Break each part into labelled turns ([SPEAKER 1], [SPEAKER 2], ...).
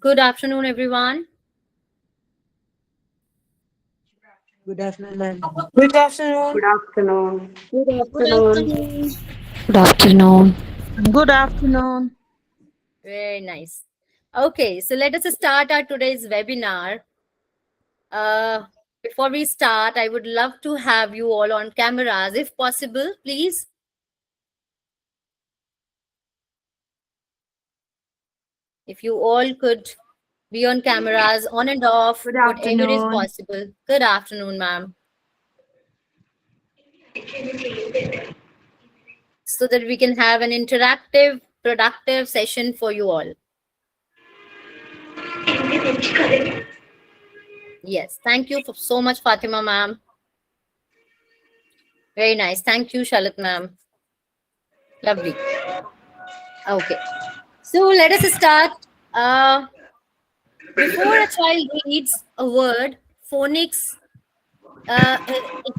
[SPEAKER 1] Good afternoon, everyone.
[SPEAKER 2] Good afternoon, ma'am.
[SPEAKER 3] Good afternoon.
[SPEAKER 4] Good afternoon.
[SPEAKER 5] Good
[SPEAKER 1] Good
[SPEAKER 5] afternoon.
[SPEAKER 1] afternoon.
[SPEAKER 6] Good afternoon.
[SPEAKER 3] Good afternoon.
[SPEAKER 1] Very nice. Okay, so let us start our today's webinar. Before we start, I would love to have you all on cameras, if possible, please. If you all could be on cameras, on and off,
[SPEAKER 4] Good
[SPEAKER 1] whatever is
[SPEAKER 4] afternoon.
[SPEAKER 1] possible. Good afternoon, ma'am. So that we can have an interactive, productive session for you all. Yes, thank you so much, Fatima ma'am. Very nice. Thank you, Shalit ma'am. Lovely. Okay. So let us start. Before a child reads a word, phonics,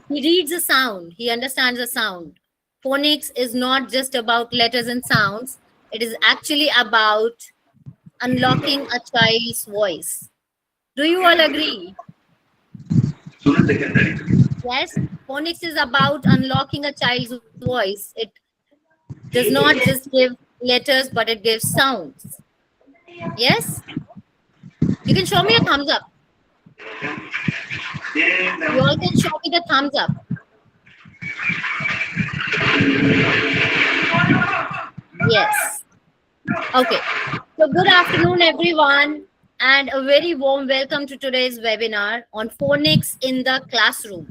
[SPEAKER 1] he reads a sound. He understands a sound. Phonics is not just about letters and sounds. It is actually about unlocking a child's voice. Do you all agree? Yes, phonics is about unlocking a child's voice. It does not just give letters, but it gives sounds. Yes? You can show me a thumbs up. You all can show me the thumbs up. Yes. Okay. So good afternoon, everyone, and a very warm welcome to today's webinar on phonics in the classroom.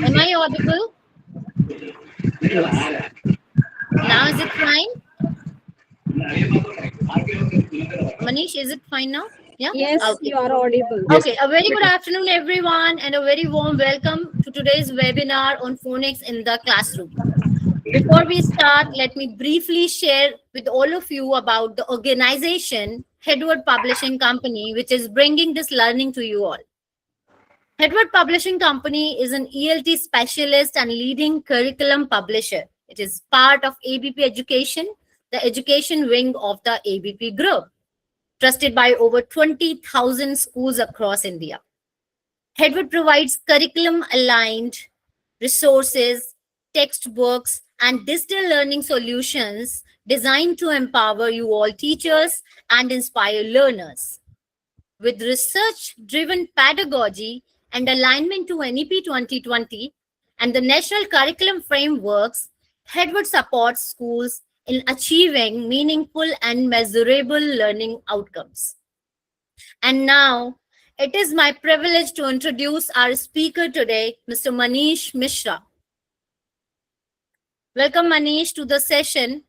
[SPEAKER 1] Am I audible? Yes. Now is it fine? Manish, is it fine now? Yeah?
[SPEAKER 5] Yes,
[SPEAKER 1] Okay.
[SPEAKER 5] you are audible.
[SPEAKER 1] Okay, a very good afternoon, everyone, and a very warm welcome to today's webinar on phonics in the classroom. Before we start, let me briefly share with all of you about the organization, Edward Publishing Company, which is bringing this learning to you all. Edward Publishing Company is an ELT specialist and leading curriculum publisher. It is part of ABP Education, the education wing of the ABP Group, trusted by over 20,000 schools across India. Edward provides curriculum-aligned resources, textbooks, and digital learning solutions designed to empower you all teachers and inspire learners. With research-driven pedagogy and alignment to NEP 2020 and the National Curriculum Frameworks, Edward supports schools in achieving meaningful and measurable learning outcomes. And now, it is my privilege to introduce our speaker today, Mr. Manish Mishra. Welcome, Manish, to the session.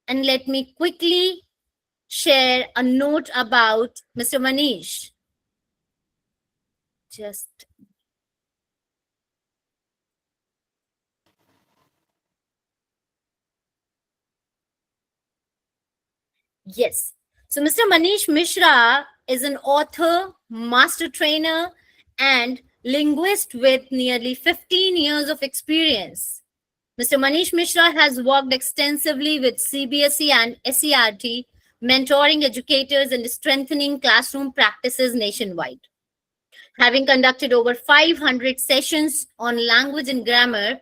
[SPEAKER 1] And let me quickly share a note about Mr. Manish. Yes. So Mr. Manish Mishra is an author, master trainer, and linguist with nearly 15 years of experience. Mr. Manish Mishra has worked extensively with CBSE and SCRT, mentoring educators and strengthening classroom practices nationwide. Having conducted over 500 sessions on language and grammar,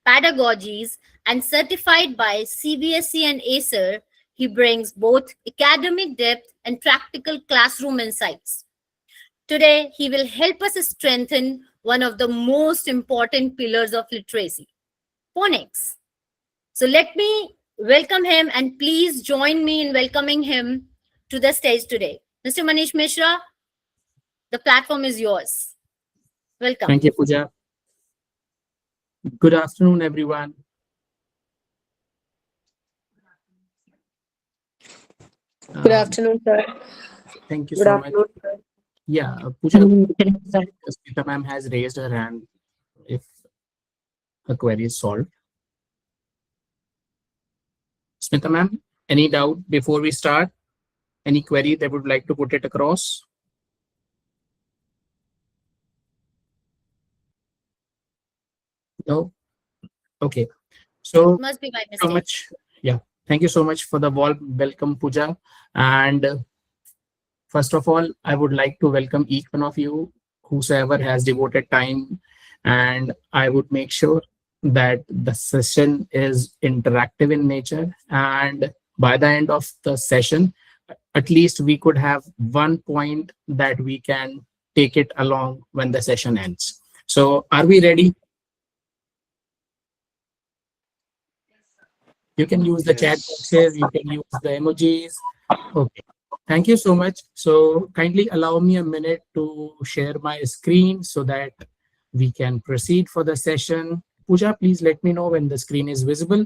[SPEAKER 1] pedagogies, and certified by CBSE and ACER, he brings both academic depth and practical classroom insights. Today, he will help us strengthen one of the most important pillars of literacy, phonics. So let me welcome him, and please join me in welcoming him to the stage today. Mr. Manish Mishra, the platform is yours. Welcome.
[SPEAKER 7] Thank you, Pooja. Good afternoon, everyone.
[SPEAKER 5] Good afternoon, sir.
[SPEAKER 7] Thank you
[SPEAKER 4] Good
[SPEAKER 7] so much.
[SPEAKER 4] afternoon, sir.
[SPEAKER 7] Yeah, Pooja, Smita ma'am has raised her hand if her query is solved. Smita ma'am, any doubt before we start? Any query they would like to put it across? No? Okay. So
[SPEAKER 1] Must be by
[SPEAKER 7] so
[SPEAKER 1] mistake.
[SPEAKER 7] much. Yeah. Thank you so much for the warm welcome, Pooja. And first of all, I would like to welcome each one of you, whosoever has devoted time, and I would make sure that the session is interactive in nature. And by the end of the session, at least we could have one point that we can take it along when the session ends. So are we ready? You can use the chat boxes, you can use the emojis. Okay, thank you so much. So kindly allow me a minute to share my screen so that we can proceed for the session. Pooja, please let me know when the screen is visible.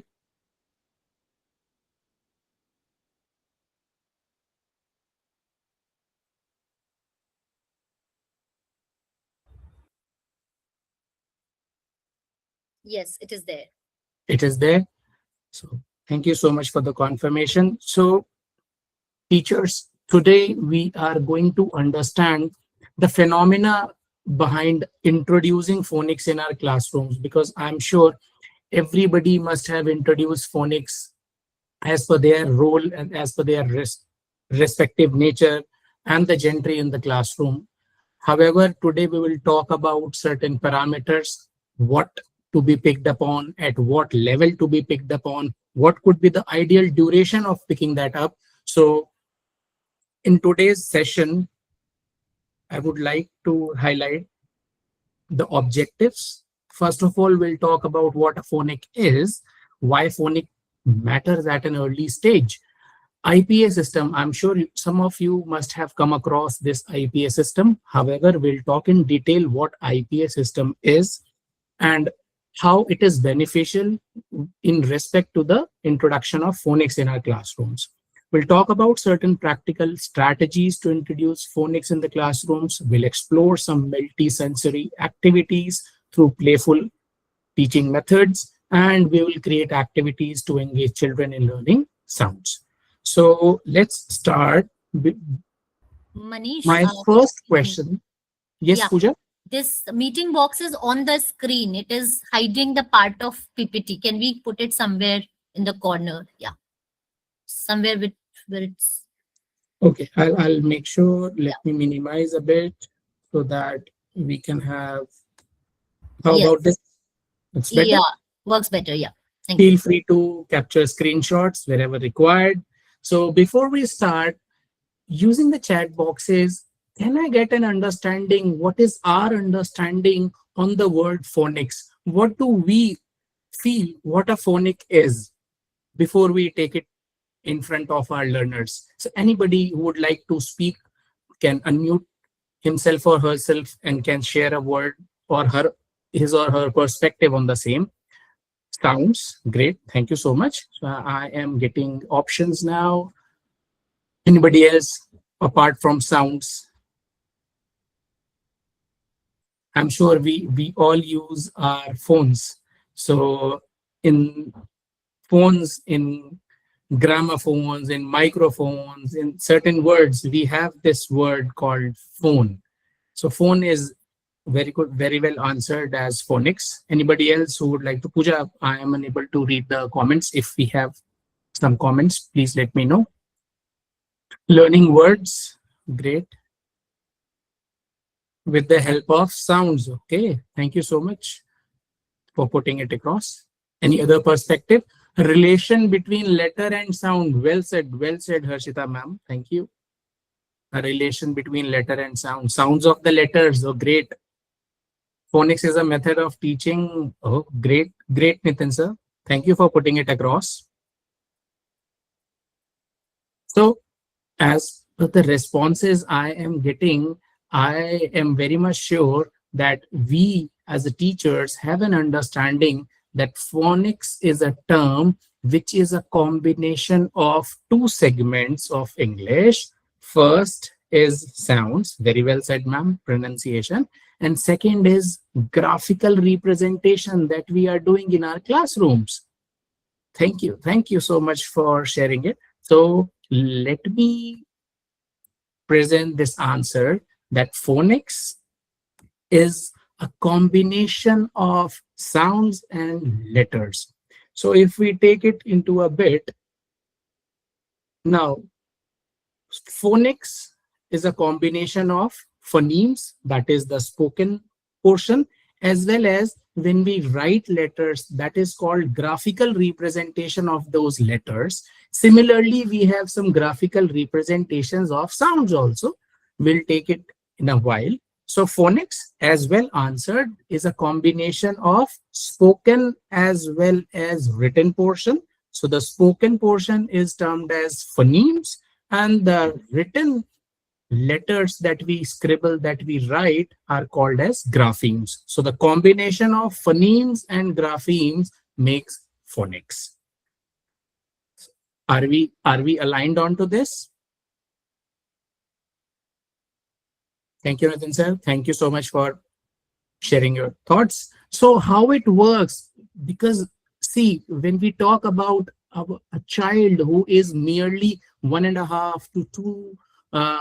[SPEAKER 1] Yes, it is there.
[SPEAKER 7] It is there. So thank you so much for the confirmation. So teachers, today we are going to understand the phenomena behind introducing phonics in our classrooms, because I'm sure everybody must have introduced phonics as per their role and as per their respective nature and the gender in the classroom. However, today we will talk about certain parameters, what to be picked up on, at what level to be picked up on, what could be the ideal duration of picking that up. So in today's session, I would like to highlight the objectives. First of all, we'll talk about what a phonic is, why phonic matters at an early stage. IPA system, I'm sure some of you must have come across this IPA system. However, we'll talk in detail what IPA system is and how it is beneficial in respect to the introduction of phonics in our classrooms. We'll talk about certain practical strategies to introduce phonics in the classrooms. We'll explore some multi-sensory activities through playful teaching methods, and we will create activities to engage children in learning sounds. So let's start with
[SPEAKER 1] Manish,
[SPEAKER 7] my first question. Yes,
[SPEAKER 1] yeah.
[SPEAKER 7] Pooja?
[SPEAKER 1] This meeting box is on the screen. It is hiding the part of PPT. Can we put it somewhere in the corner? Yeah. Somewhere with where it's.
[SPEAKER 7] Okay, I'll make sure. Let me minimize a bit so that we can have. How
[SPEAKER 1] Yes.
[SPEAKER 7] about this? It's better.
[SPEAKER 1] Yeah, works better. Yeah. Thank you.
[SPEAKER 7] Feel free to capture screenshots wherever required. So before we start, using the chat boxes, can I get an understanding? What is our understanding on the word phonics? What do we feel what a phonic is before we take it in front of our learners? So anybody who would like to speak can unmute himself or herself and can share a word or his or her perspective on the same. Sounds great. Thank you so much. So I am getting options now. Anybody else apart from sounds? I'm sure we all use our phones. So in phones, in gramophones, in microphones, in certain words, we have this word called phone. So phone is very good, very well answered as phonics. Anybody else who would like to? Pooja, I am unable to read the comments. If we have some comments, please let me know. Learning words, great. With the help of sounds, okay. Thank you so much for putting it across. Any other perspective? Relation between letter and sound. Well said, Harshita ma'am. Thank you. A relation between letter and sound. Sounds of the letters, oh great. Phonics is a method of teaching. Oh, great, Nitin sir. Thank you for putting it across. So, as per the responses I am getting, I am very much sure that we as a teachers have an understanding that phonics is a term which is a combination of two segments of English. First is sounds, very well said ma'am, pronunciation. And second is graphical representation that we are doing in our classrooms. Thank you so much for sharing it. So let me present this answer that phonics is a combination of sounds and letters. So if we take it into a bit, Now, phonics is a combination of phonemes, that is the spoken portion, as well as when we write letters, that is called graphical representation of those letters. Similarly, we have some graphical representations of sounds also. We'll take it in a while. So phonics, as well answered, is a combination of spoken as well as written portion. So the spoken portion is termed as phonemes, and the written letters that we scribble, that we write, are called as graphemes. So the combination of phonemes and graphemes makes phonics. Are we aligned on to this? Thank you, Nathan sir. Thank you so much for sharing your thoughts. So how it works, because see, when we talk about a child who is merely 1.5 to 2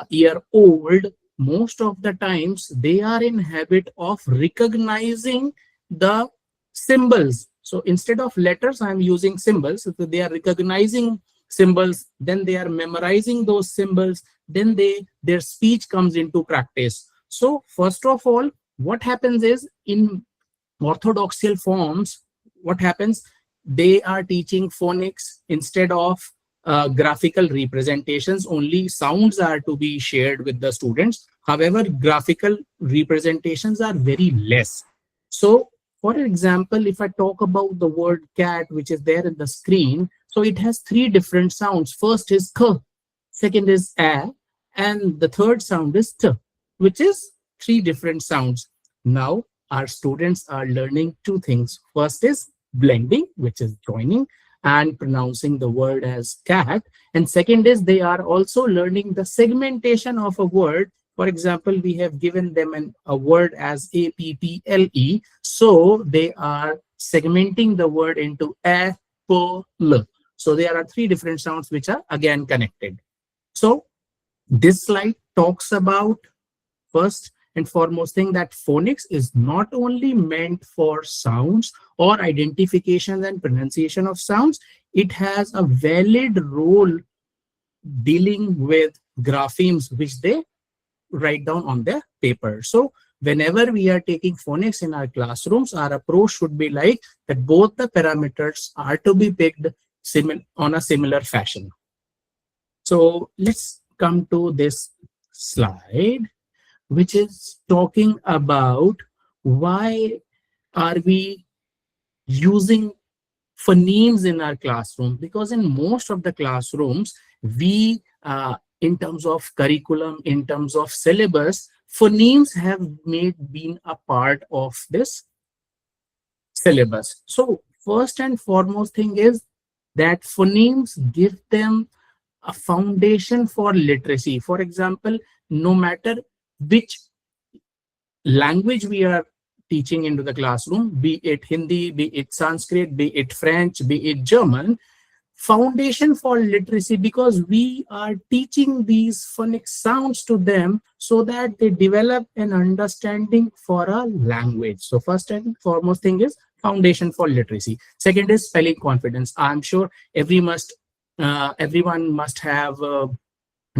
[SPEAKER 7] year old, most of the times they are in habit of recognizing the symbols. So instead of letters, I'm using symbols. So they are recognizing symbols, then they are memorizing those symbols, then their speech comes into practice. So first of all, what happens is, in orthodoxial forms, what happens, they are teaching phonics instead of graphical representations. Only sounds are to be shared with the students. However, graphical representations are very less. So for example, if I talk about the word cat, which is there in the screen, so it has 3 different sounds. First is k, second is a, and the third sound is t, which is 3 different sounds. Now our students are learning 2 things. First is blending, which is joining and pronouncing the word as cat, and second is they are also learning the segmentation of a word. For example, we have given them a word as APPLE, so they are segmenting the word into a, p, l. So there are 3 different sounds which are again connected. So this slide talks about, first and foremost thing, that phonics is not only meant for sounds or identification and pronunciation of sounds, it has a valid role dealing with graphemes, which they write down on their paper. So whenever we are taking phonics in our classrooms, our approach should be like that both the parameters are to be picked on a similar fashion. So let's come to this slide, which is talking about why are we using phonemes in our classroom. Because in most of the classrooms, we in terms of curriculum, in terms of syllabus, phonemes have been a part of this syllabus. So first and foremost thing is that phonemes give them a foundation for literacy. For example, no matter which language we are teaching into the classroom, be it Hindi, be it Sanskrit, be it French, be it German, foundation for literacy, because we are teaching these phonic sounds to them so that they develop an understanding for a language. So first and foremost thing is foundation for literacy. Second is spelling confidence. I'm sure everyone must have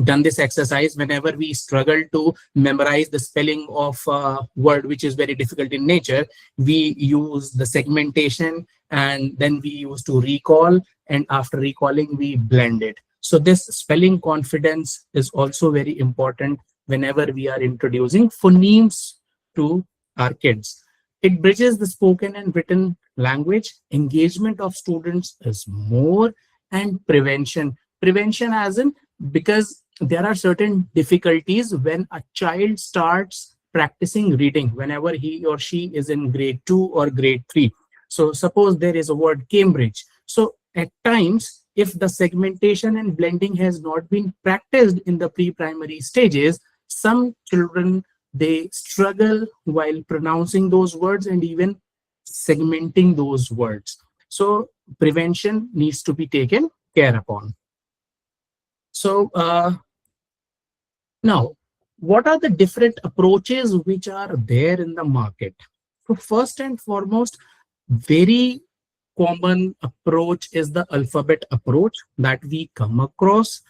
[SPEAKER 7] done this exercise. Whenever we struggle to memorize the spelling of a word which is very difficult in nature, we use the segmentation, and then we use to recall, and after recalling we blend it. So this spelling confidence is also very important whenever we are introducing phonemes to our kids. It bridges the spoken and written language. Engagement of students is more, and prevention as in, because there are certain difficulties when a child starts practicing reading whenever he or she is in grade 2 or grade 3. So suppose there is a word Cambridge. So at times, if the segmentation and blending has not been practiced in the pre-primary stages, some children, they struggle while pronouncing those words and even segmenting those words. So prevention needs to be taken care upon. So now, what are the different approaches which are there in the market? So first and foremost, very common approach is the alphabet approach that we come across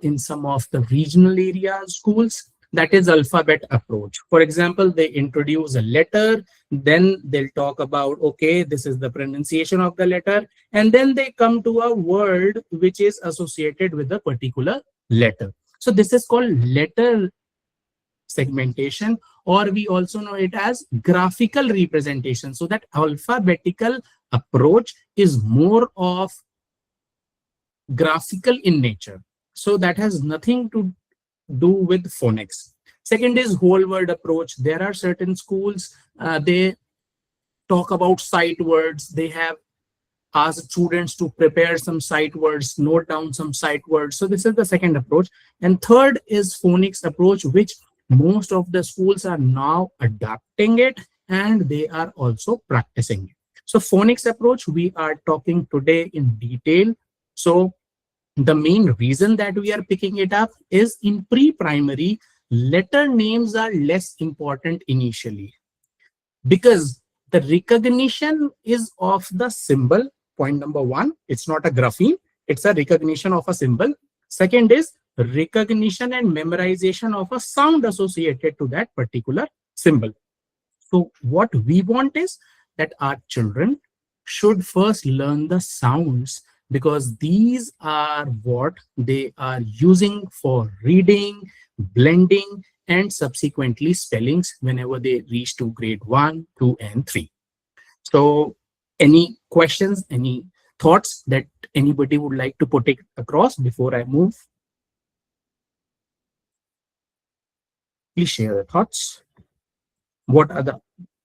[SPEAKER 7] in some of the regional area schools. That is alphabet approach. For example, they introduce a letter, then they'll talk about, okay, this is the pronunciation of the letter, and then they come to a word which is associated with a particular letter. So this is called letter segmentation, or we also know it as graphical representation. So that alphabetical approach is more of graphical in nature. So that has nothing to do with phonics. Second is whole word approach. There are certain schools, they talk about sight words. They have asked students to prepare some sight words, note down some sight words. So this is the second approach. And third is phonics approach, which most of the schools are now adapting it, and they are also practicing it. So phonics approach, we are talking today in detail. So the main reason that we are picking it up is in pre-primary, letter names are less important initially because the recognition is of the symbol. Point number one, it's not a grapheme, it's a recognition of a symbol. Second is recognition and memorization of a sound associated to that particular symbol. So what we want is that our children should first learn the sounds, because these are what they are using for reading, blending, and subsequently spellings whenever they reach to grade 1, 2, and 3. So any questions, any thoughts that anybody would like to put it across before I move? Please share your thoughts. What are the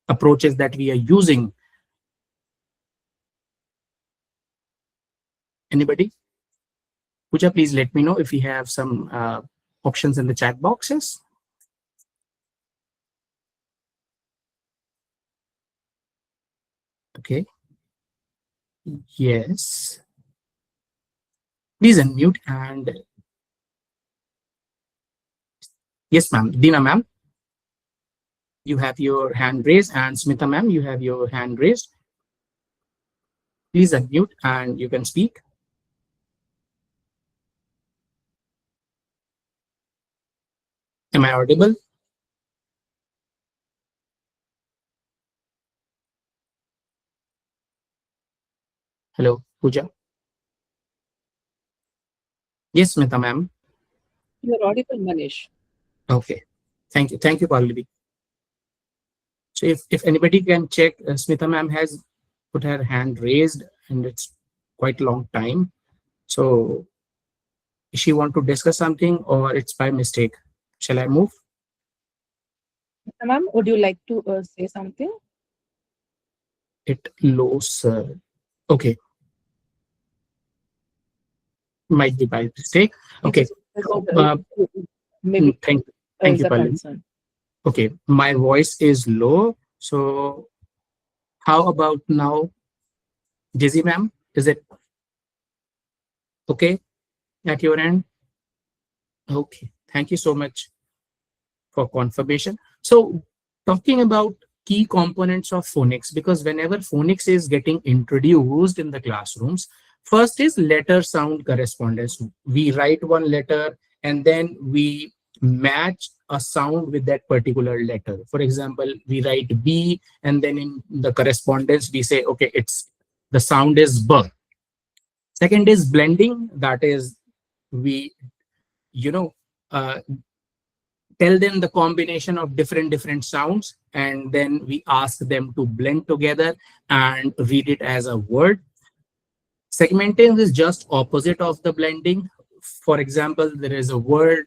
[SPEAKER 7] approaches that we are using? Anybody? Pooja, please let me know if you have some options in the chat boxes. Okay. Yes. Please unmute and yes, ma'am. Dina, ma'am, you have your hand raised, and Smita, ma'am, you have your hand raised. Please unmute and you can speak. Am I audible? Hello, Pooja. Yes, Smita, ma'am.
[SPEAKER 5] You are audible, Manish.
[SPEAKER 7] Okay. Thank you. Thank you, Pallavi. So if anybody can check, Smita ma'am has put her hand raised and it's quite a long time. So does she want to discuss something or it's by mistake? Shall I move?
[SPEAKER 5] Ma'am, would you like to say something?
[SPEAKER 7] It lows. Okay. Might be by mistake. Okay.
[SPEAKER 5] Maybe
[SPEAKER 7] thank you, Pallavi. Okay, my voice is low. So how about now? Jizzy ma'am, is it okay at your end? Okay, thank you so much for confirmation. So talking about key components of phonics, because whenever phonics is getting introduced in the classrooms, first is letter sound correspondence. We write one letter and then we match a sound with that particular letter. For example, we write B and then in the correspondence we say, okay, the sound is B. Second is blending. That is, we tell them the combination of different sounds and then we ask them to blend together and read it as a word. Segmenting is just opposite of the blending. For example, there is a word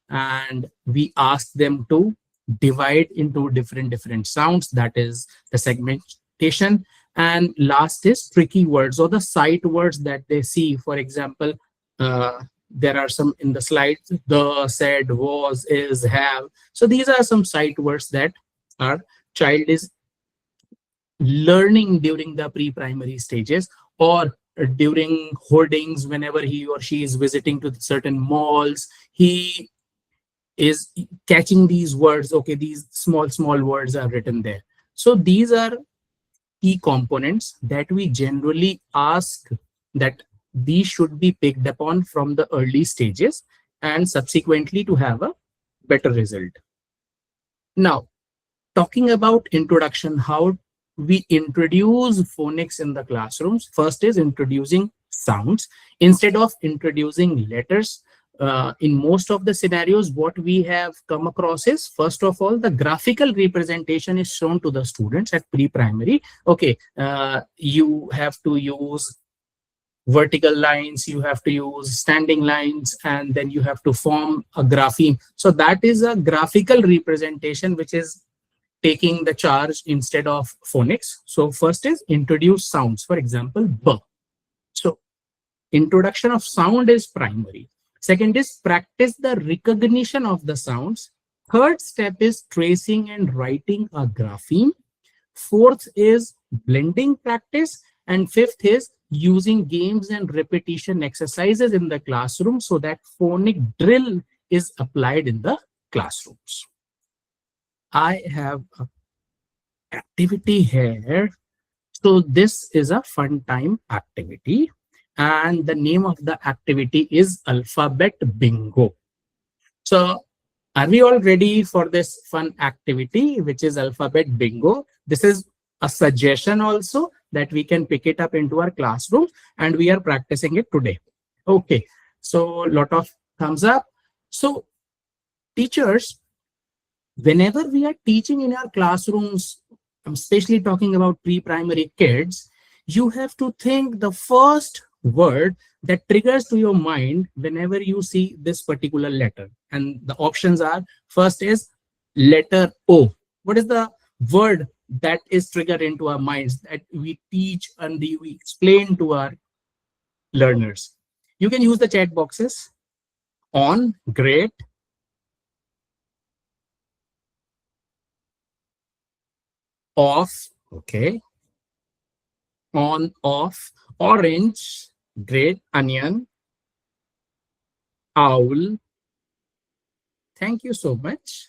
[SPEAKER 7] and we ask them to divide into different sounds. That is the segmentation. And last is tricky words or the sight words that they see. For example, there are some in the slides: the, said, was, is, have. So these are some sight words that our child is learning during the pre-primary stages, or during hoardings, whenever he or she is visiting to certain malls, he is catching these words. Okay, these small words are written there. So these are key components that we generally ask that these should be picked upon from the early stages and subsequently to have a better result. Now, talking about introduction, how we introduce phonics in the classrooms. First is introducing sounds instead of introducing letters. In most of the scenarios, what we have come across is, first of all, the graphical representation is shown to the students at pre-primary. Okay, you have to use vertical lines, you have to use standing lines, and then you have to form a grapheme. So that is a graphical representation which is taking the charge instead of phonics. So first is introduce sounds, for example, B. So introduction of sound is primary. Second is practice the recognition of the sounds. Third step is tracing and writing a grapheme. Fourth is blending practice. And fifth is using games and repetition exercises in the classroom so that phonic drill is applied in the classrooms. I have an activity here. So this is a fun time activity. And the name of the activity is Alphabet Bingo. So are we all ready for this fun activity, which is Alphabet Bingo? This is a suggestion also that we can pick it up into our classroom, and we are practicing it today. Okay, so a lot of thumbs up. So teachers, whenever we are teaching in our classrooms, I'm especially talking about pre-primary kids, you have to think the first word that triggers to your mind whenever you see this particular letter. And the options are, first is letter O. What is the word that is triggered into our minds that we teach and we explain to our learners? You can use the chat boxes. On, great. Off, okay. On, off. Orange, great. Onion. Owl. Thank you so much.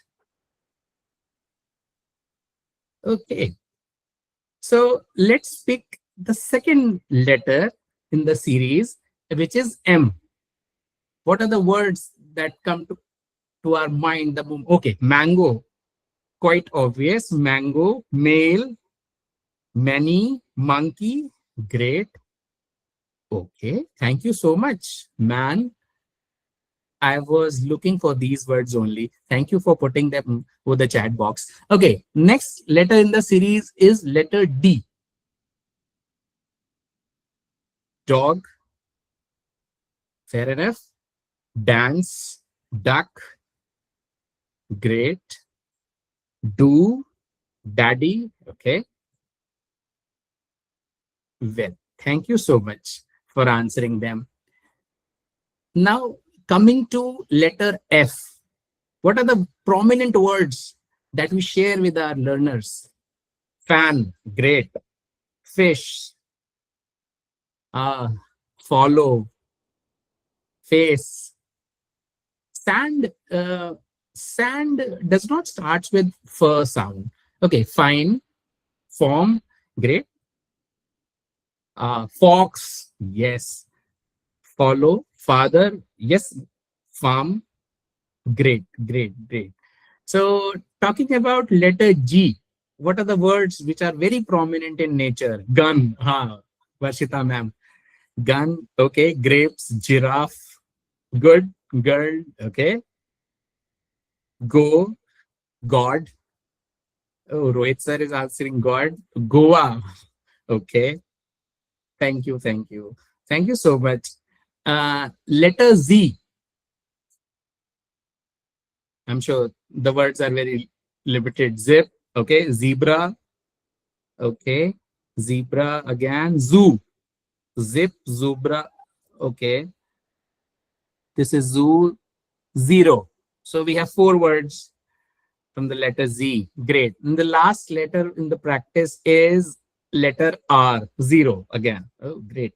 [SPEAKER 7] Okay. So let's pick the second letter in the series, which is M. What are the words that come to our mind? Okay, mango. Quite obvious. Mango, male, many, monkey, great. Okay, thank you so much. Man, I was looking for these words only. Thank you for putting them with the chat box. Okay, next letter in the series is letter D. Dog, fair enough. Dance, duck, great. Do, daddy, okay. Well, thank you so much for answering them. Now, coming to letter F, what are the prominent words that we share with our learners? Fan, great. Fish, follow. Face. Sand, sand does not start with f sound. Okay, fine. Form, great. Fox, yes. Follow. Father, yes. Farm, great, great, great. So talking about letter G, what are the words which are very prominent in nature? Gun, Varshita ma'am. Gun, okay. Grapes, giraffe, good. Girl, okay. Go, God. Oh, Rohit sir is answering God. Goa, okay. Thank you, thank you. Thank you so much. Letter Z. I'm sure the words are very limited. Zip, okay. Zebra, okay. Zebra again. Zoo, zip, zebra, okay. This is zoo. Zero. So we have 4 words from the letter Z. Great. And the last letter in the practice is letter R. Zero again. Oh, great.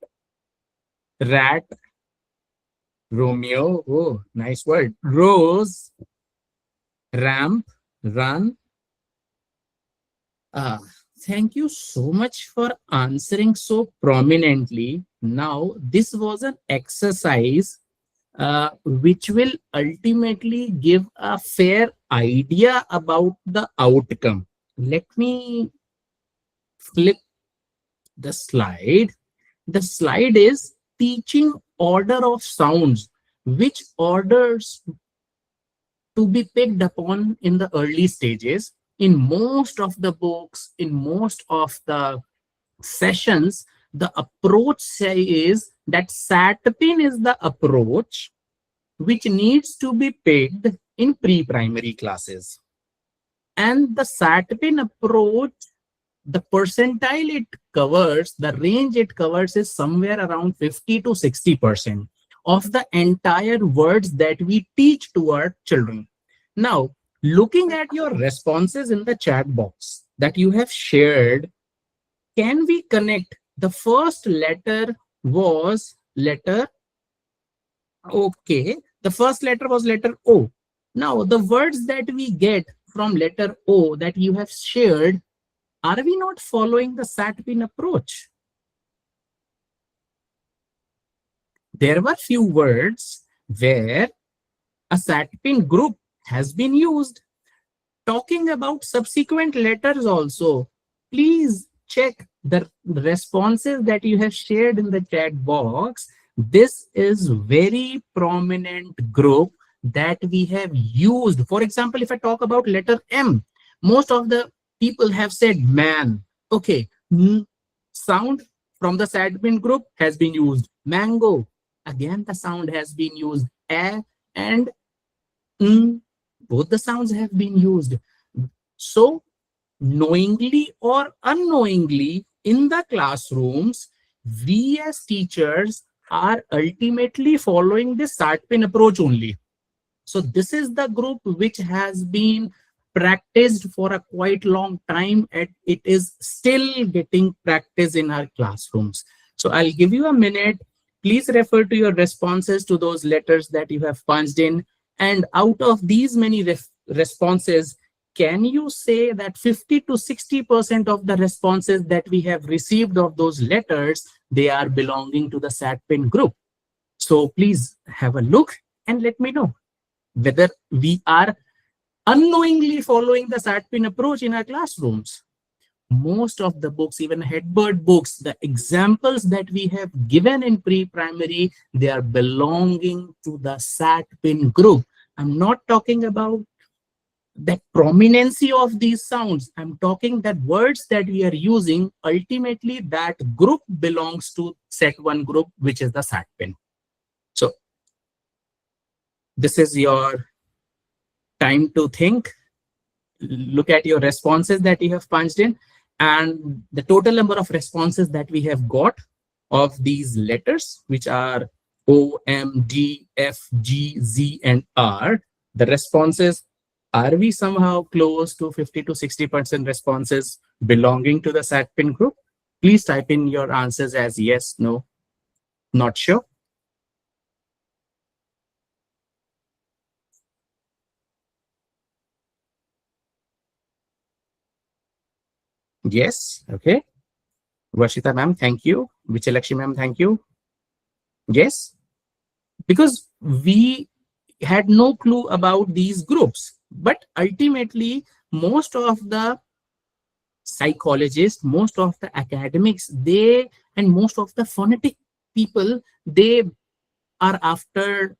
[SPEAKER 7] Rat, Romeo. Oh, nice word. Rose, ramp, run. Thank you so much for answering so prominently. Now, this was an exercise which will ultimately give a fair idea about the outcome. Let me flip the slide. The slide is teaching order of sounds, which orders to be picked upon in the early stages. In most of the books, in most of the sessions, the approach is that SATPIN is the approach which needs to be picked in pre-primary classes. And the SATPIN approach, the percentile it covers, the range it covers is somewhere around 50 to 60% of the entire words that we teach to our children. Now, looking at your responses in the chat box that you have shared, can we connect? The first letter was letter, okay, the first letter was letter O. Now, the words that we get from letter O that you have shared, are we not following the SATPIN approach? There were few words where a SATPIN group has been used. Talking about subsequent letters also, please check the responses that you have shared in the chat box. This is very prominent group that we have used. For example, if I talk about letter M, most of the people have said man. Okay, sound from the SATPIN group has been used. Mango, again the sound has been used. A and both the sounds have been used. So knowingly or unknowingly in the classrooms, we as teachers are ultimately following this SATPIN approach only. So this is the group which has been practiced for a quite long time, and it is still getting practice in our classrooms. So I'll give you a minute. Please refer to your responses to those letters that you have punched in. And out of these many responses, can you say that 50 to 60% of the responses that we have received of those letters, they are belonging to the SATPIN group? So please have a look and let me know whether we are unknowingly following the SATPIN approach in our classrooms. Most of the books, even Hedberg books, the examples that we have given in pre-primary, they are belonging to the SATPIN group. I'm not talking about the prominency of these sounds. I'm talking that words that we are using, ultimately that group belongs to set one group, which is the SATPIN. So this is your time to think. Look at your responses that you have punched in, and the total number of responses that we have got of these letters, which are O, M, D, F, G, Z, and R. The responses, are we somehow close to 50 to 60% responses belonging to the SATPIN group? Please type in your answers as yes, no, not sure. Yes, okay. Varshita ma'am, thank you. Vichalakshmi ma'am, thank you. Yes, because we had no clue about these groups, but ultimately most of the psychologists, most of the academics, and most of the phonetic people, they are after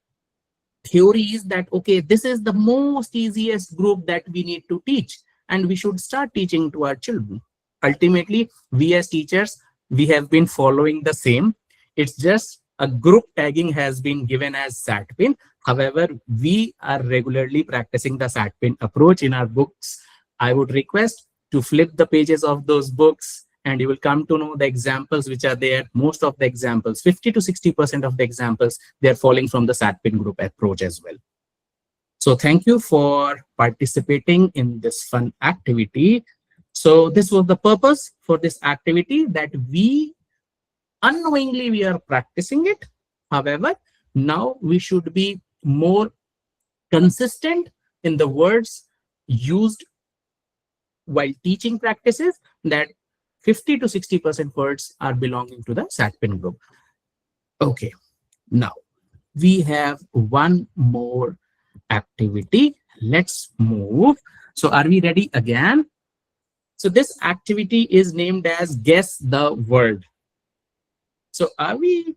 [SPEAKER 7] theories that, okay, this is the most easiest group that we need to teach, and we should start teaching to our children. Ultimately, we as teachers, we have been following the same. It's just a group tagging has been given as SATPIN. However, we are regularly practicing the SATPIN approach in our books. I would request to flip the pages of those books, and you will come to know the examples which are there. Most of the examples, 50 to 60% of the examples, they're falling from the SATPIN group approach as well. So thank you for participating in this fun activity. So this was the purpose for this activity, that we unknowingly we are practicing it. However, now we should be more consistent in the words used while teaching practices, that 50 to 60% words are belonging to the SATPIN group. Okay, now we have one more activity. Let's move. So are we ready again? So this activity is named as Guess the Word. So are we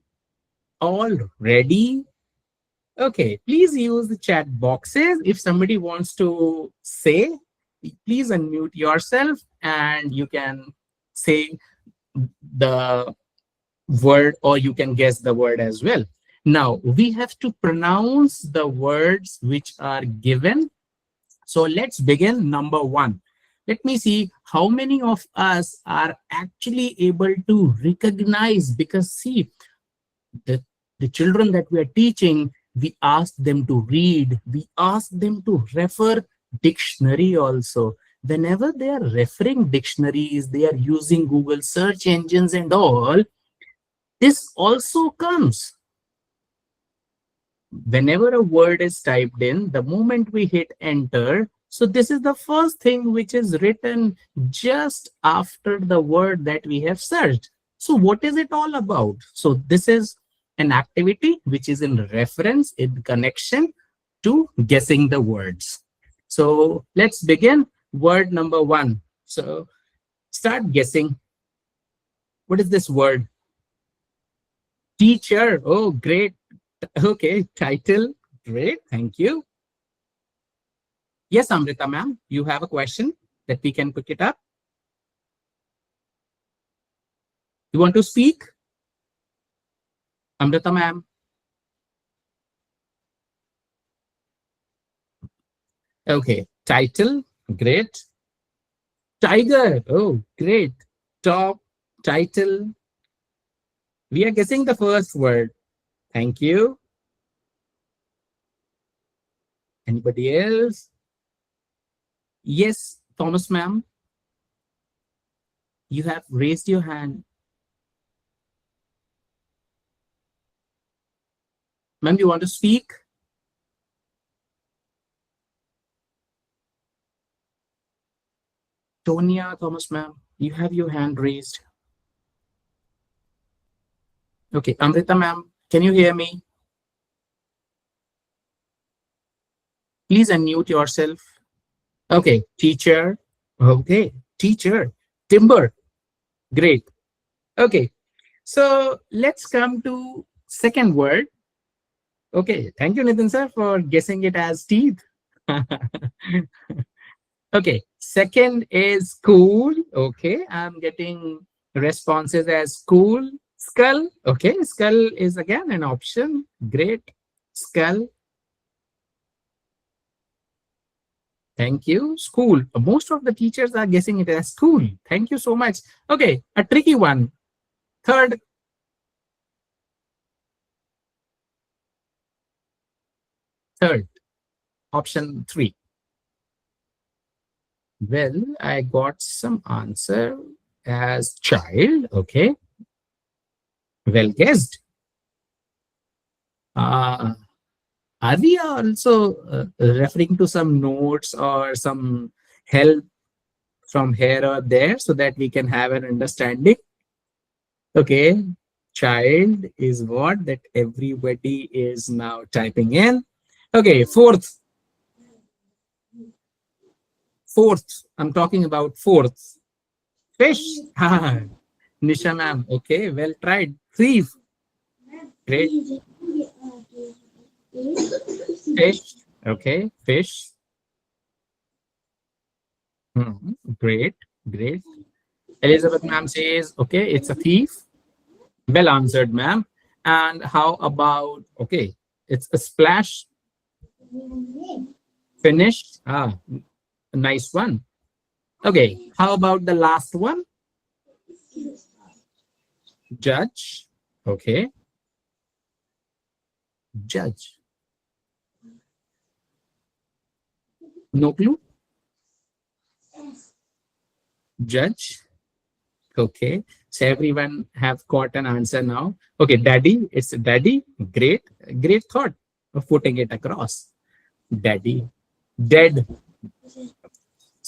[SPEAKER 7] all ready? Okay, please use the chat boxes. If somebody wants to say, please unmute yourself and you can say the word or you can guess the word as well. Now, we have to pronounce the words which are given. So let's begin. Number one. Let me see how many of us are actually able to recognize, because see, the children that we are teaching, we ask them to read, we ask them to refer dictionary also. Whenever they are referring dictionaries, they are using Google search engines and all, this also comes. Whenever a word is typed in, the moment we hit enter, so this is the first thing which is written just after the word that we have searched. So what is it all about? So this is an activity which is in reference, in connection to guessing the words. So let's begin. Word number one. So start guessing. What is this word? Teacher. Oh, great. Okay. Title. Great. Thank you. Yes, Amrita ma'am, you have a question that we can pick it up. You want to speak? Amrita ma'am. Okay. Title. Great. Tiger. Oh, great. Top. Title. We are guessing the first word. Thank you. Anybody else? Yes, Thomas ma'am. You have raised your hand. Ma'am, you want to speak? Tonya, Thomas ma'am, you have your hand raised. Okay, Amrita ma'am, can you hear me? Please unmute yourself. Okay, teacher. Okay, teacher. Timber. Great. Okay, so let's come to second word. Okay, thank you, Nitin sir, for guessing it as teeth. Okay, second is school. Okay, I'm getting responses as school. Skull. Okay, skull is again an option. Great. Skull. Thank you. School. Most of the teachers are guessing it as school. Thank you so much. Okay, a tricky one. Third. Option 3. Well, I got some answer as child. Okay. Well guessed. Are we also referring to some notes or some help from here or there so that we can have an understanding? Okay, child is what that everybody is now typing in. Okay, fourth. I'm talking about fourth. Fish. Nisha ma'am. Okay, well tried. Thief. Great. Fish. Okay, fish. Great. Elizabeth ma'am says, okay, it's a thief. Well answered, ma'am. And how about, okay, it's a splash. Finish. A nice one. Okay, how about the last one? Judge. Okay. Judge. No clue? Judge. Okay. So everyone have got an answer now. Okay, daddy. It's daddy. Great thought of putting it across. Daddy. Dead.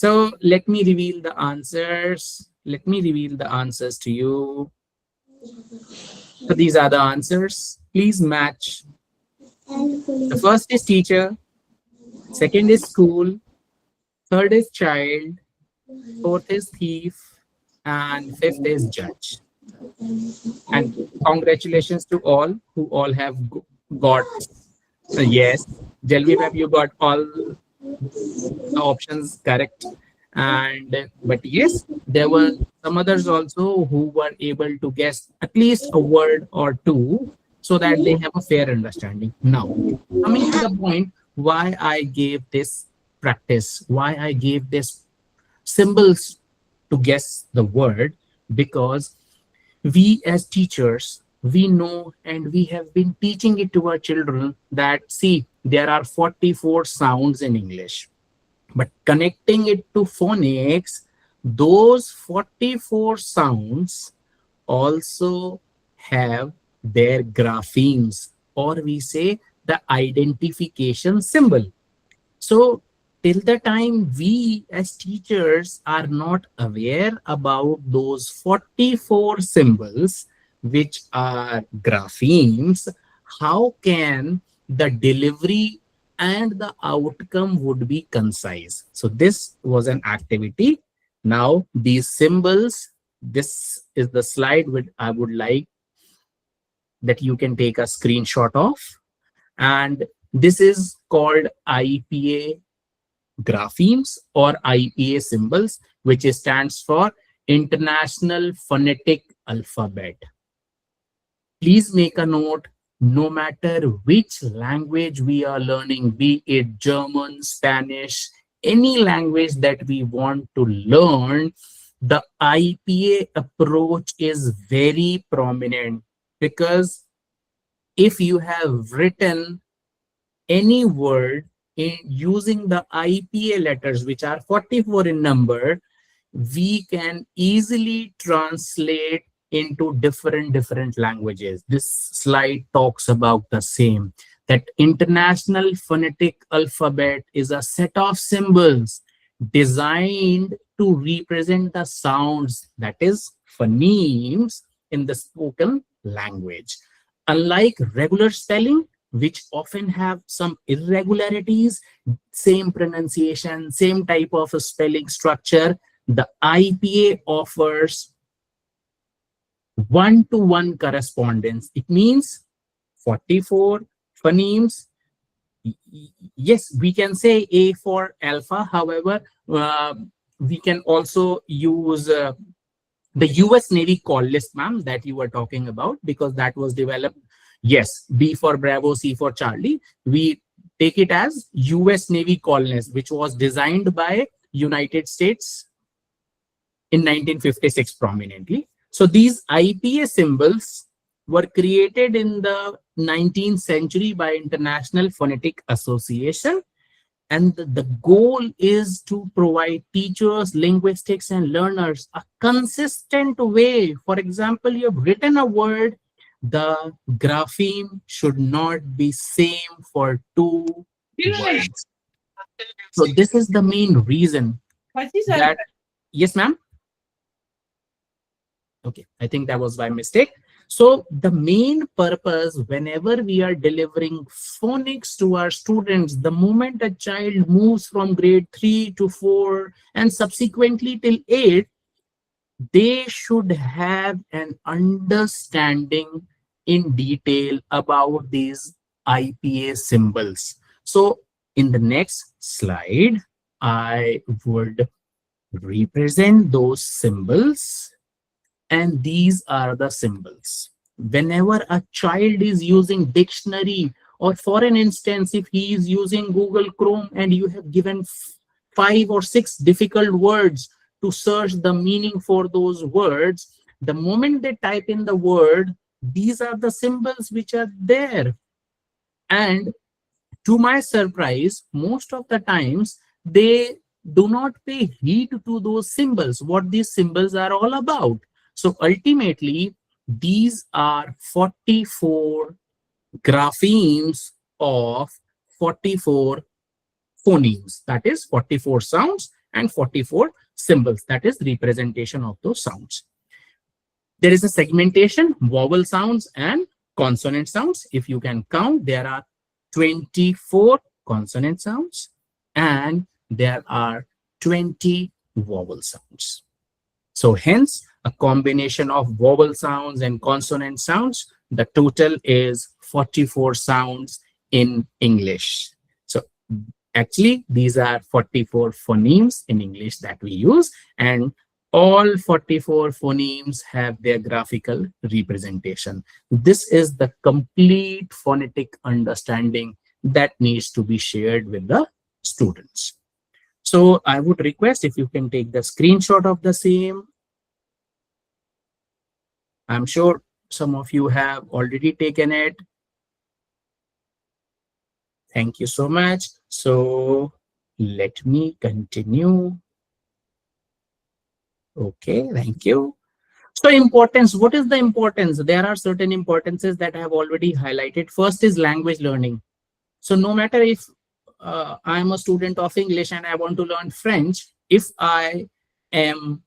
[SPEAKER 7] So let me reveal the answers. Let me reveal the answers to you. So these are the answers. Please match. The first is teacher, second is school, third is child, fourth is thief, and fifth is judge. And congratulations to all who all have got yes. Jalvi ma'am, you got all the options correct. And but yes, there were some others also who were able to guess at least a word or two so that they have a fair understanding. Now, coming to the point, why I gave this practice, why I gave this symbols to guess the word, because we as teachers, we know and we have been teaching it to our children that, see, there are 44 sounds in English. But connecting it to phonics, those 44 sounds also have their graphemes, or we say the identification symbol. So till the time we as teachers are not aware about those 44 symbols, which are graphemes, how can the delivery and the outcome would be concise? So this was an activity. Now these symbols, this is the slide which I would like that you can take a screenshot of. And this is called IPA graphemes or IPA symbols, which stands for International Phonetic Alphabet. Please make a note, no matter which language we are learning, be it German, Spanish, any language that we want to learn, the IPA approach is very prominent, because if you have written any word using the IPA letters, which are 44 in number, we can easily translate into different languages. This slide talks about the same, that International Phonetic Alphabet is a set of symbols designed to represent the sounds, that is phonemes, in the spoken language. Unlike regular spelling, which often have some irregularities, same pronunciation, same type of a spelling structure, the IPA offers one-to-one correspondence. It means 44 phonemes. Yes, we can say A for alpha. However, we can also use the US Navy call list, ma'am, that you were talking about, because that was developed. Yes, B for Bravo, C for Charlie. We take it as US Navy call list, which was designed by United States in 1956 prominently. So these IPA symbols were created in the 19th century by International Phonetic Association. And the goal is to provide teachers, linguistics, and learners a consistent way. For example, you have written a word, the grapheme should not be same for two words. So this is the main reason that, yes, ma'am. Okay, I think that was by mistake. So the main purpose, whenever we are delivering phonics to our students, the moment a child moves from grade 3 to 4 and subsequently till 8, they should have an understanding in detail about these IPA symbols. So in the next slide, I would represent those symbols. And these are the symbols. Whenever a child is using dictionary, or for an instance, if he is using Google Chrome and you have given 5 or 6 difficult words to search the meaning for those words, the moment they type in the word, these are the symbols which are there. And to my surprise, most of the times they do not pay heed to those symbols, what these symbols are all about. So ultimately, these are 44 graphemes of 44 phonemes, that is 44 sounds, and 44 symbols, that is representation of those sounds. There is a segmentation, vowel sounds and consonant sounds. If you can count, there are 24 consonant sounds and there are 20 vowel sounds. So hence, a combination of vowel sounds and consonant sounds, the total is 44 sounds in English. So actually, these are 44 phonemes in English that we use, and all 44 phonemes have their graphical representation. This is the complete phonetic understanding that needs to be shared with the students. So I would request if you can take the screenshot of the same. I'm sure some of you have already taken it. Thank you so much. So let me continue. Okay, thank you. So importance, what is the importance? There are certain importances that I have already highlighted. First is language learning. So no matter if I'm a student of English and I want to learn French, if I am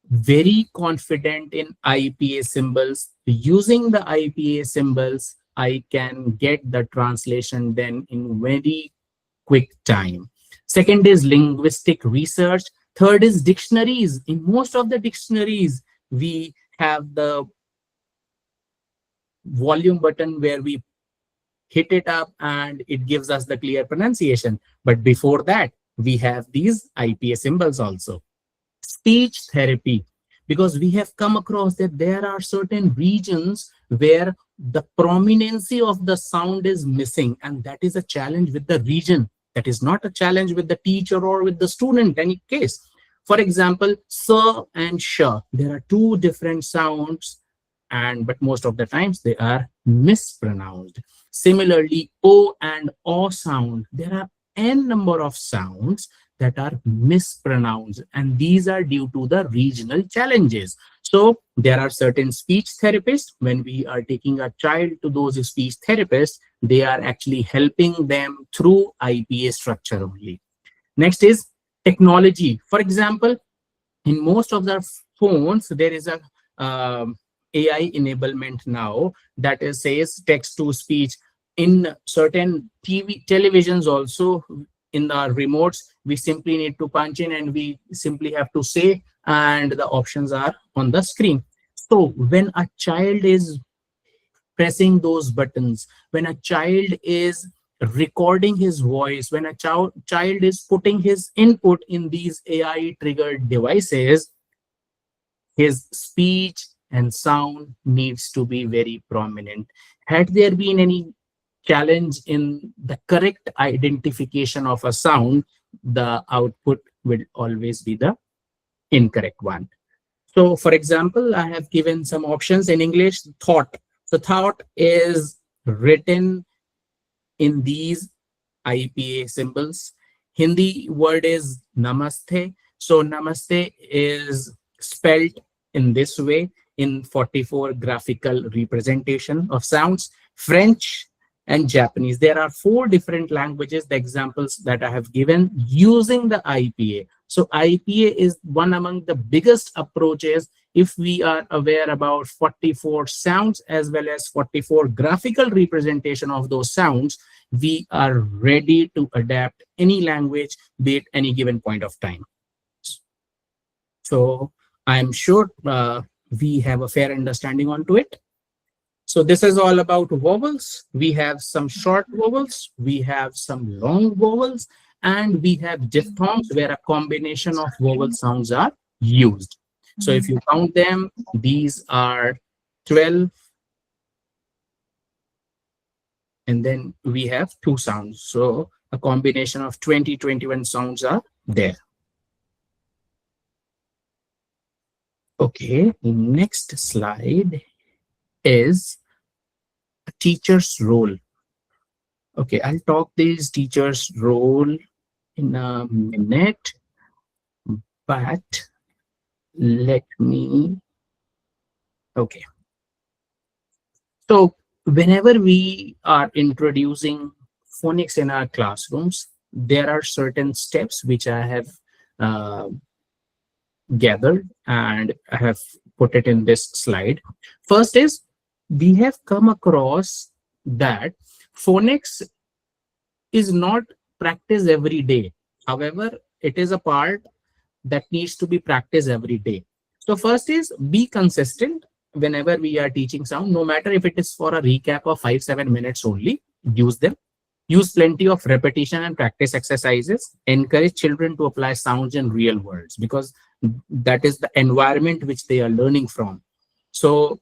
[SPEAKER 7] very confident in 𝑖𝑃𝑎 symbols, using the 𝑖𝑃𝑎 symbols, I can get the translation then in very quick time. Second is linguistic research. Third is dictionaries. In most of the dictionaries, we have the volume button where we hit it up and it gives us the clear pronunciation. But before that, we have these 𝑖𝑃𝑎 symbols also. Speech therapy, because we have come across that there are certain regions where the prominency of the sound is missing, and that is a challenge with the region. That is not a challenge with the teacher or with the student in any case. For example, s and sh, there are two different sounds, but most of the times they are mispronounced. Similarly, o and o sound, there are n number of sounds that are mispronounced, and these are due to the regional challenges. So there are certain speech therapists. When we are taking a child to those speech therapists, they are actually helping them through 𝑖𝑃𝑎 structure only. Next is technology. For example, in most of the phones, there is a AI enablement now that says text to speech. In certain televisions also, in the remotes, we simply need to punch in and we simply have to say, and the options are on the screen. So when a child is pressing those buttons, when a child is recording his voice, when a child is putting his input in these AI triggered devices, his speech and sound needs to be very prominent. Had there been any challenge in the correct identification of a sound, the output will always be the incorrect one. So for example, I have given some options in English. Thought. So thought is written in these 𝑖𝑃𝑎 symbols. Hindi word is namaste. So namaste is spelled in this way in 44 graphical representation of sounds. French and Japanese. There are 4 different languages, the examples that I have given using the 𝑖𝑃𝑎. So 𝑖𝑃𝑎 is one among the biggest approaches. If we are aware about 44 sounds as well as 44 graphical representation of those sounds, we are ready to adapt any language, be it any given point of time. So I'm sure we have a fair understanding onto it. So this is all about vowels. We have some short vowels, we have some long vowels, and we have diphthongs where a combination of vowel sounds are used. So if you count them, these are 12. And then we have 2 sounds. So a combination of 20, 21 sounds are there. Okay, next slide is a teacher's role. Okay, I'll talk this teacher's role in a minute, but let me, okay. So whenever we are introducing phonics in our classrooms, there are certain steps which I have uh, gathered, and I have put it in this slide. First is, we have come across that phonics is not practiced every day. However, it is a part that needs to be practiced every day. So first is, be consistent whenever we are teaching sound, no matter if it is for a recap of 5-7 minutes only. Use them. Use plenty of repetition and practice exercises. Encourage children to apply sounds in real worlds, because that is the environment which they are learning from. So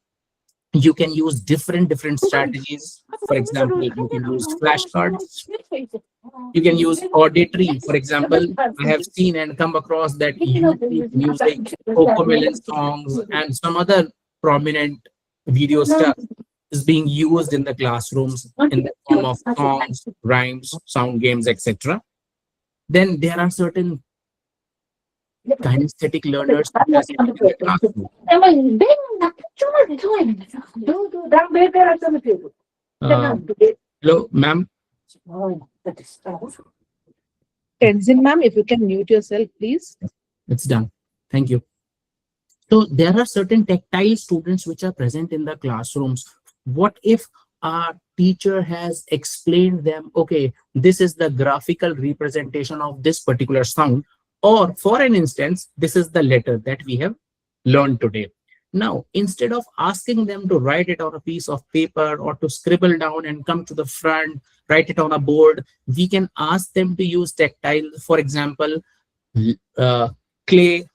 [SPEAKER 7] you can use different strategies. For example, you can use flashcards. You can use auditory. For example, I have seen and come across that YouTube music, 𝘂𝘶 songs, and some other prominent video stuff is being used in the classrooms in the form of songs, rhymes, sound games, etc. Then there are certain kinesthetic learners who are sitting in the classroom. Hello, ma'am.
[SPEAKER 5] Tenzin ma'am, if you can mute yourself, please.
[SPEAKER 7] It's done. Thank you. So there are certain tactile students which are present in the classrooms. What if our teacher has explained them, okay, this is the graphical representation of this particular sound, or for an instance, this is the letter that we have learned today. Now, instead of asking them to write it on a piece of paper or to scribble down and come to the front, write it on a board, we can ask them to use tactile. For example, clay.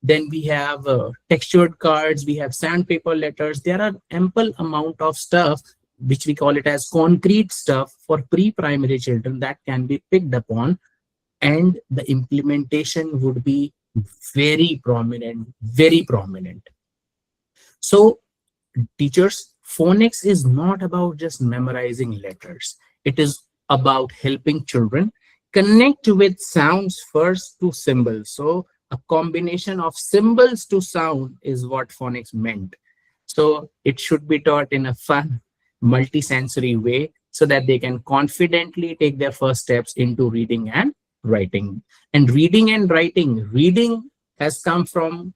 [SPEAKER 7] Then we have textured cards, we have sandpaper letters. There are ample amount of stuff, which we call it as concrete stuff, for pre-primary children that can be picked upon, and the implementation would be very prominent, very prominent. So teachers, phonics is not about just memorizing letters. It is about helping children connect with sounds first to symbols. So a combination of symbols to sound is what phonics meant. So it should be taught in a fun, multisensory way so that they can confidently take their first steps into reading and writing. And reading and writing, reading has come from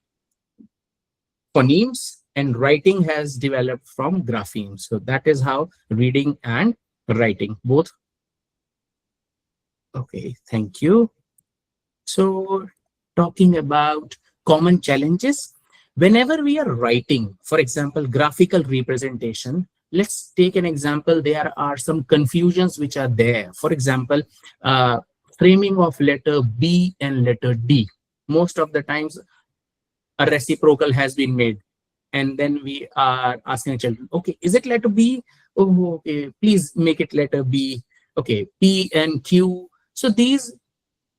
[SPEAKER 7] phonemes and writing has developed from graphemes. So that is how reading and writing both. Okay, thank you. So talking about common challenges, whenever we are writing, for example, graphical representation, let's take an example. There are some confusions which are there. For example, framing of letter B and letter D. Most of the times a reciprocal has been made, and then we are asking children, okay, is it letter B? Oh, okay, please make it letter B. Okay, P and Q. So these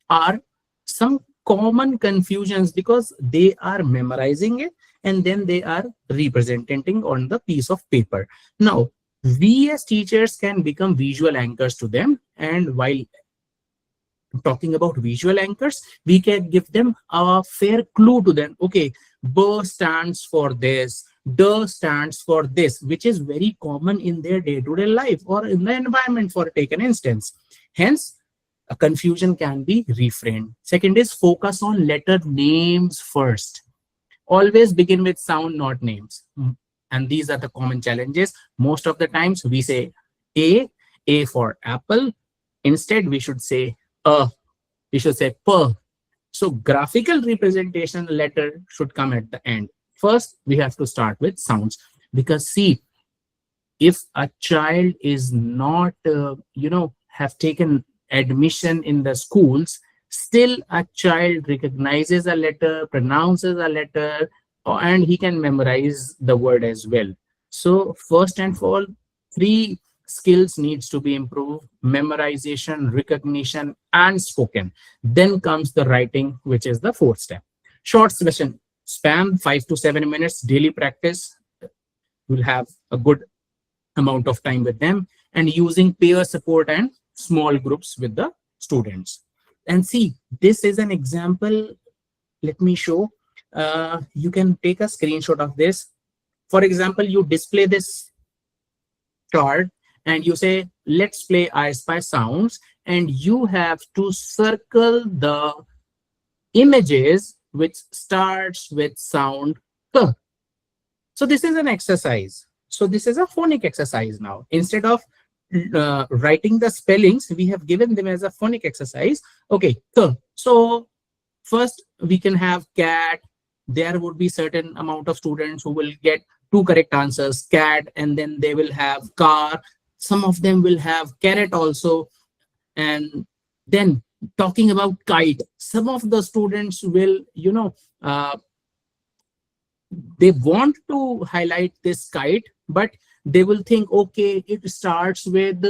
[SPEAKER 7] are some common confusions because they are memorizing it and then they are representing on the piece of paper. Now, we as teachers can become visual anchors to them, and while talking about visual anchors, we can give them a fair clue to them. Okay, B stands for this, D stands for this, which is very common in their day-to-day life or in the environment, for take an instance. Hence, a confusion can be reframed. Second is focus on letter names first. Always begin with sound, not names. And these are the common challenges. Most of the times we say A for apple. Instead, we should say we should say P. So graphical representation letter should come at the end. First, we have to start with sounds, because see, if a child is not, have taken admission in the schools, still a child recognizes a letter, pronounces a letter, and he can memorize the word as well. So first and foremost, 3 skills needs to be improved: memorization, recognition, and spoken. Then comes the writing, which is the 4th step. Short session, span 5 to 7 minutes, daily practice. You'll have a good amount of time with them, and using peer support and small groups with the students. And see, this is an example. Let me show. You can take a screenshot of this. For example, you display this chart and you say, let's play I Spy sounds, and you have to circle the images which starts with sound k. So this is an exercise. So this is a phonic exercise now. Instead of writing the spellings, we have given them as a phonic exercise. Okay, k. So first we can have cat. There would be certain amount of students who will get 2 correct answers, cat, and then they will have car. Some of them will have carrot also. And then talking about kite, some of the students will, they want to highlight this kite, but they will think, okay, it starts with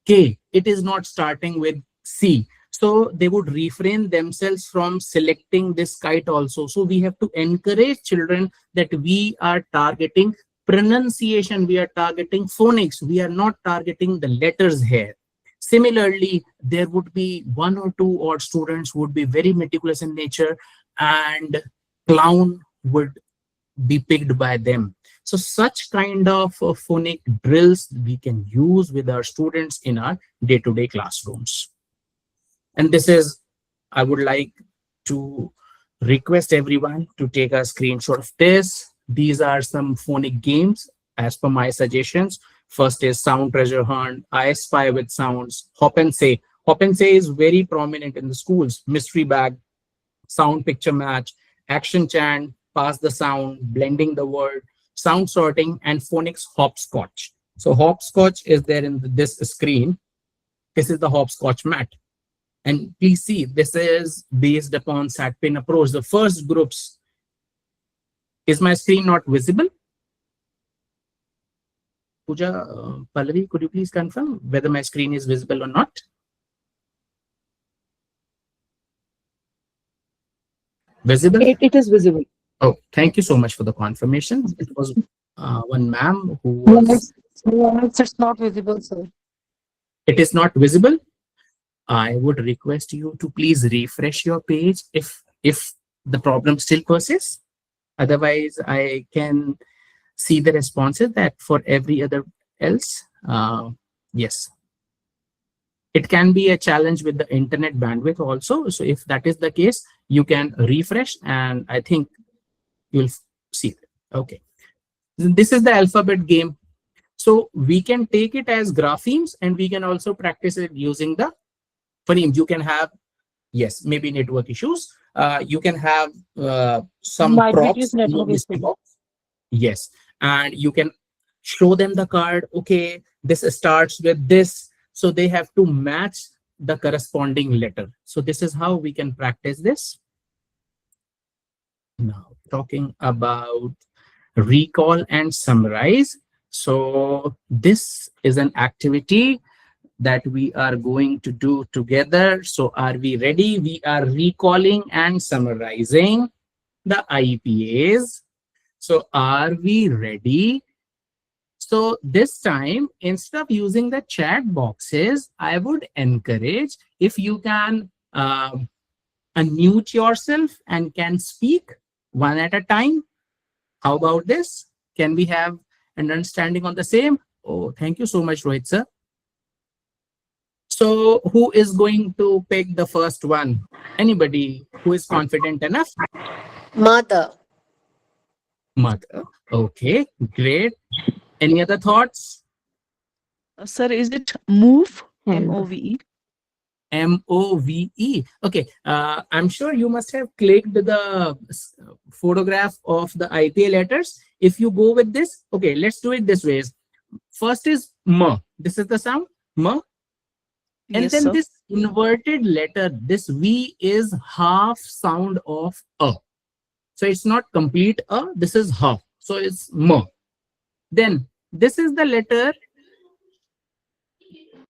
[SPEAKER 7] K. It is not starting with C. So they would refrain themselves from selecting this kite also. So we have to encourage children that we are targeting pronunciation, we are targeting phonics, we are not targeting the letters here. Similarly, there would be 1 or 2 odd students who would be very meticulous in nature, and clown would be picked by them. So such kind of phonic drills we can use with our students in our day-to-day classrooms. And this is, I would like to request everyone to take a screenshot of this. These are some phonic games as per my suggestions. First is sound treasure hunt, I spy with sounds, hop and say. Hop and say is very prominent in the schools. Mystery bag, sound picture match, action chant, pass the sound, blending the word, sound sorting, and phonics hopscotch. So hopscotch is there in this screen. This is the hopscotch mat. And please see, this is based upon SAT-PIN approach. The first groups, is my screen not visible? Pooja, Pallavi, could you please confirm whether my screen is visible or not? Visible?
[SPEAKER 5] It is visible.
[SPEAKER 7] Oh, thank you so much for the confirmation. It was one ma'am who was...
[SPEAKER 3] It's not visible, sir.
[SPEAKER 7] It is not visible? I would request you to please refresh your page if the problem still persists. Otherwise, I can see the responses that for every other else. Yes. It can be a challenge with the internet bandwidth also. So if that is the case, you can refresh and I think you'll see it. Okay. This is the alphabet game. So we can take it as graphemes and we can also practice it using the phonemes. You can have, yes, maybe network issues. You can have some props. Yes. And you can show them the card. Okay, this starts with this. So they have to match the corresponding letter. So this is how we can practice this. Now, talking about recall and summarize. So this is an activity that we are going to do together. So are we ready? We are recalling and summarizing the IPAs. So are we ready? So this time, instead of using the chat boxes, I would encourage if you can unmute yourself and can speak one at a time. How about this? Can we have an understanding on the same? Oh, thank you so much, Rohit sir. So who is going to pick the first one? Anybody who is confident enough?
[SPEAKER 4] Mother.
[SPEAKER 7] Mother. Okay, great. Any other thoughts?
[SPEAKER 3] Sir, is it move? M-O-V-E.
[SPEAKER 7] M-O-V-E. Okay, I'm sure you must have clicked the photograph of the IPA letters. If you go with this, okay, let's do it this way. First is M. This is the sound, M. And
[SPEAKER 3] Yes,
[SPEAKER 7] then
[SPEAKER 3] sir.
[SPEAKER 7] this inverted letter, this V is half sound of A. So it's not complete A, this is half. So it's M. Then this is the letter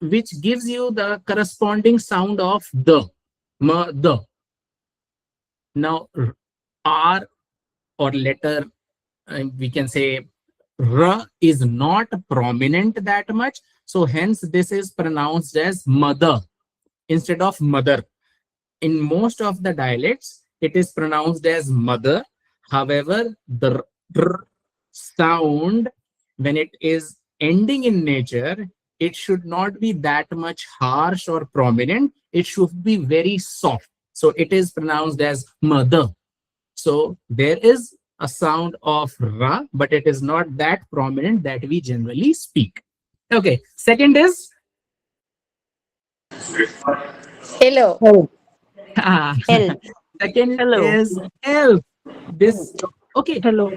[SPEAKER 7] which gives you the corresponding sound of the, M, the. Now R or letter, we can say R is not prominent that much. So hence this is pronounced as mother instead of mother. In most of the dialects, it is pronounced as mother. However, the R sound, when it is ending in nature, it should not be that much harsh or prominent. It should be very soft. So it is pronounced as mother. So there is a sound of ra, but it is not that prominent that we generally speak. Okay, second is
[SPEAKER 1] Hello.
[SPEAKER 7] ah,
[SPEAKER 2] L.
[SPEAKER 7] second
[SPEAKER 3] Hello.
[SPEAKER 7] is elf. This okay.
[SPEAKER 3] Hello.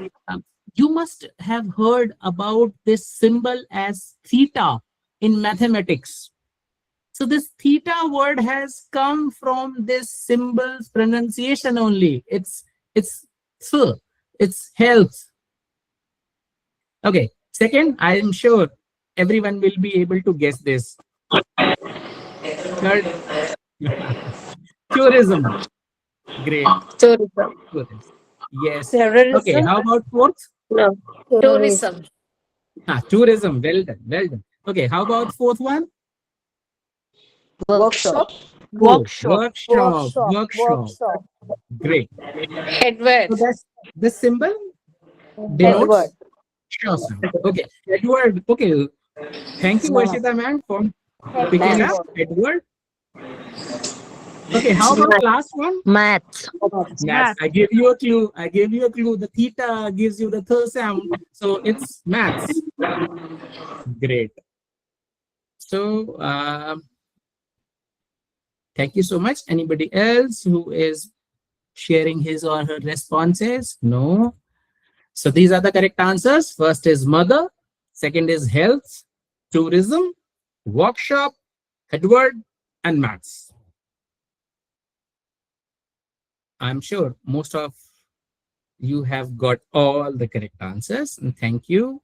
[SPEAKER 7] You must have heard about this symbol as theta in mathematics. So this theta word has come from this symbol's pronunciation only. It's th, it's health. Okay, second, I am sure everyone will be able to guess this. Third, tourism. Great.
[SPEAKER 1] Tourism.
[SPEAKER 7] Yes.
[SPEAKER 2] Terrorism.
[SPEAKER 7] Okay, how about fourth?
[SPEAKER 1] No. Tourism.
[SPEAKER 7] Tourism. Well done. Well done. Okay, how about fourth one?
[SPEAKER 2] Workshop.
[SPEAKER 7] Workshop. Workshop. Great.
[SPEAKER 1] Edward.
[SPEAKER 7] So that's the symbol
[SPEAKER 2] Edward.
[SPEAKER 7] denotes sure sound. Okay, Edward. Okay, thank you, Varshita ma'am, for picking up Edward. Okay, how about last one?
[SPEAKER 2] Math.
[SPEAKER 7] Maths. I give you a clue. I give you a clue. The theta gives you the th sound, so it's maths. Great. So, thank you so much. Anybody else who is sharing his or her responses? No. So these are the correct answers. First is mother. Second is health, tourism, workshop, Edward, and maths. I'm sure most of you have got all the correct answers, and thank you.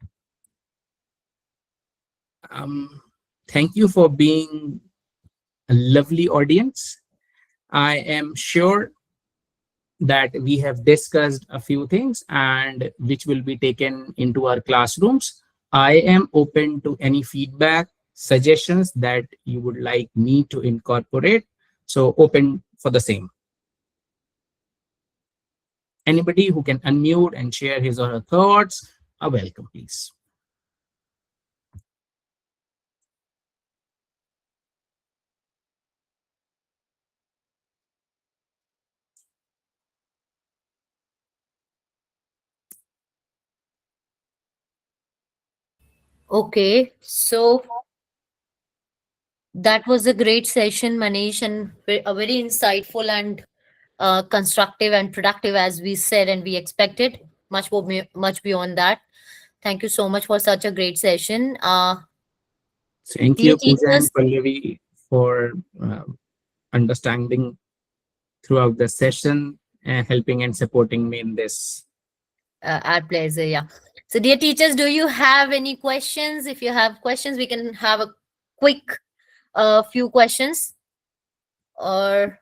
[SPEAKER 7] Thank you for being a lovely audience. I am sure that we have discussed a few things and which will be taken into our classrooms. I am open to any feedback, suggestions that you would like me to incorporate. So open for the same. Anybody who can unmute and share his or her thoughts are welcome, please.
[SPEAKER 1] Okay, so that was a great session, Manish, and a very insightful and constructive and productive, as we said and we expected. Much beyond that. Thank you so much for such a great session.
[SPEAKER 7] Thank
[SPEAKER 1] Dear
[SPEAKER 7] you, Pooja and
[SPEAKER 1] teachers,
[SPEAKER 7] Pallavi, for understanding throughout the session and helping and supporting me in this.
[SPEAKER 1] our pleasure. Yeah. So, dear teachers, do you have any questions? If you have questions, we can have a quick few questions, or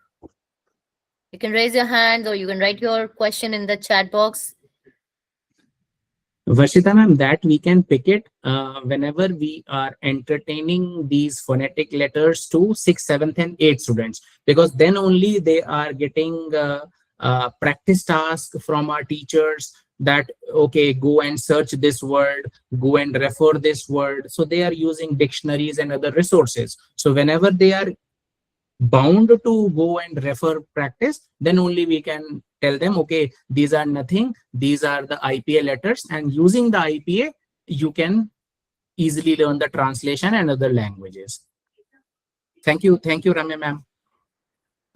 [SPEAKER 1] you can raise your hand, or you can write your question in the chat box.
[SPEAKER 7] Varshita ma'am, that we can pick it whenever we are entertaining these phonetic letters to 6th, 7th, and 8th students, because then only they are getting practice tasks from our teachers that, okay, go and search this word, go and refer this word. So they are using dictionaries and other resources. So whenever they are bound to go and refer practice, then only we can tell them, okay, these are nothing, these are the IPA letters, and using the IPA you can easily learn the translation and other languages. Thank you Ramya ma'am.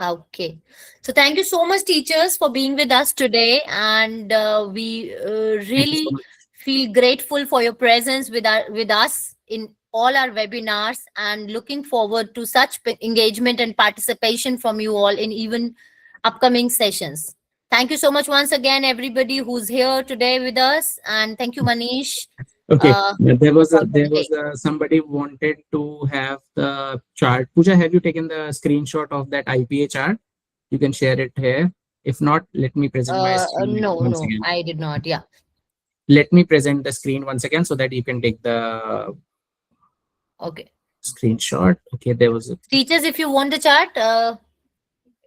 [SPEAKER 1] Okay, so thank you so much, teachers, for being with us today, and we really feel grateful for your presence with us in all our webinars, and looking forward to such engagement and participation from you all in even upcoming sessions. Thank you so much once again, everybody who's here today with us, and thank you, Manish.
[SPEAKER 7] Okay, there was somebody wanted to have the chart. Pooja, have you taken the screenshot of that IPA chart? You can share it here. If not, let me present my screen once again.
[SPEAKER 1] I did not. Yeah.
[SPEAKER 7] Let me present the screen once again so that you can take the screenshot. Okay, there was a
[SPEAKER 1] teachers. If you want the chart,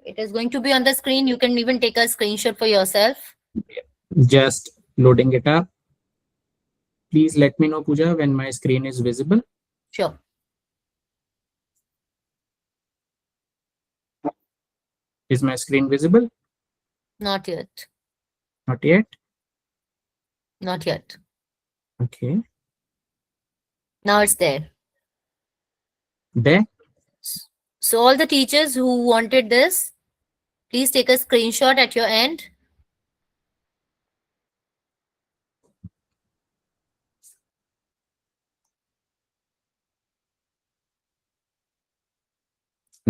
[SPEAKER 1] it is going to be on the screen. You can even take a screenshot for yourself.
[SPEAKER 7] Just loading it up. Please let me know, Pooja, when my screen is visible.
[SPEAKER 1] Sure.
[SPEAKER 7] Is my screen visible?
[SPEAKER 1] Not yet.
[SPEAKER 7] Not yet.
[SPEAKER 1] Not yet.
[SPEAKER 7] Okay.
[SPEAKER 1] Now it's there.
[SPEAKER 7] There.
[SPEAKER 1] So all the teachers who wanted this, please take a screenshot at your end.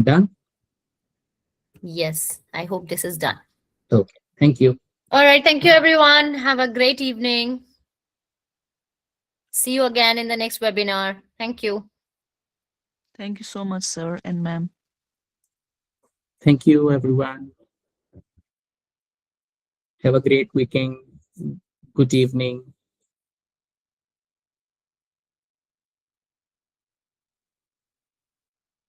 [SPEAKER 7] Done.
[SPEAKER 1] Yes, I hope this is done.
[SPEAKER 7] Okay. Thank you.
[SPEAKER 1] All right. Thank you, everyone. Have a great evening. See you again in the next webinar. Thank you.
[SPEAKER 3] Thank you so much, sir and ma'am.
[SPEAKER 7] Thank you, everyone. Have a great weekend. Good evening.